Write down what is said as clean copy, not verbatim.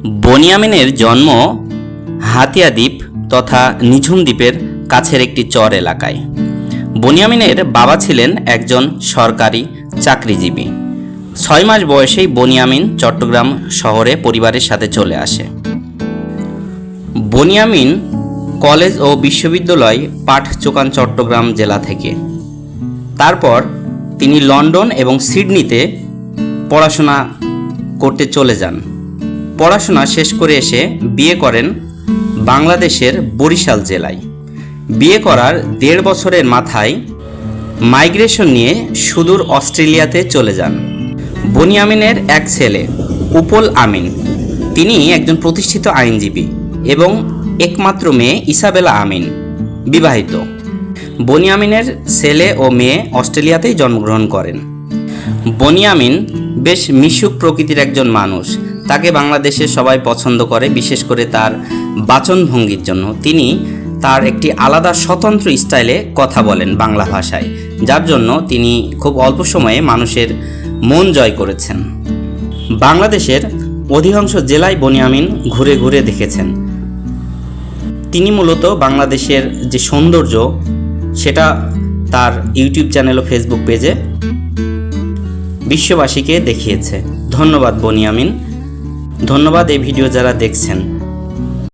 বনিয়ামিনের জন্ম হাতিয়া দ্বীপ তথা নিঝুম দ্বীপের কাছের একটি চর এলাকায়। বনিয়ামিনের বাবা ছিলেন একজন সরকারি চাকরিজীবী। 6 মাস বয়সেই বনিয়ামিন চট্টগ্রাম শহরে পরিবারের সাথে চলে আসে। বনিয়ামিন কলেজ ও বিশ্ববিদ্যালয় পাঠ চোকান চট্টগ্রাম জেলা থেকে। তারপর তিনি লন্ডন এবং সিডনিতে পড়াশোনা করতে চলে যান। পড়াশোনা শেষ করে এসে বিয়ে করেন বাংলাদেশের বরিশাল জেলায়। বিয়ে করার 1.5 বছরের মাথায় মাইগ্রেশন নিয়ে সুদূর অস্ট্রেলিয়াতে চলে যান। বনিয়ামিনের এক ছেলে উপল আমিন, তিনি একজন প্রতিষ্ঠিত আইনজীবী এবং একমাত্র মেয়ে ইসাবেলা আমিন বিবাহিত। বনিয়ামিনের ছেলে ও মেয়ে অস্ট্রেলিয়াতেই জন্মগ্রহণ করেন। বনিয়ামিন বেশ মিশুক প্রকৃতির একজন মানুষ। তাকে বাংলাদেশের সবাই পছন্দ করে, বিশেষ করে তার বাচনভঙ্গির জন্য। তিনি তার একটি আলাদা স্বতন্ত্র স্টাইলে কথা বলেন বাংলা ভাষায়, যার জন্য তিনি খুব অল্প সময়ে মানুষের মন জয় করেছেন। বাংলাদেশের অধিকাংশ জেলায় বনিয়ামিন ঘুরে ঘুরে দেখেছেন। তিনি মূলত বাংলাদেশের যে সৌন্দর্য সেটা তার ইউটিউব চ্যানেল ও ফেসবুক পেজে বিশ্ববাসীকে দেখিয়েছে। ধন্যবাদ বনিয়ামিন, ধন্যবাদ এই ভিডিও যারা দেখছেন।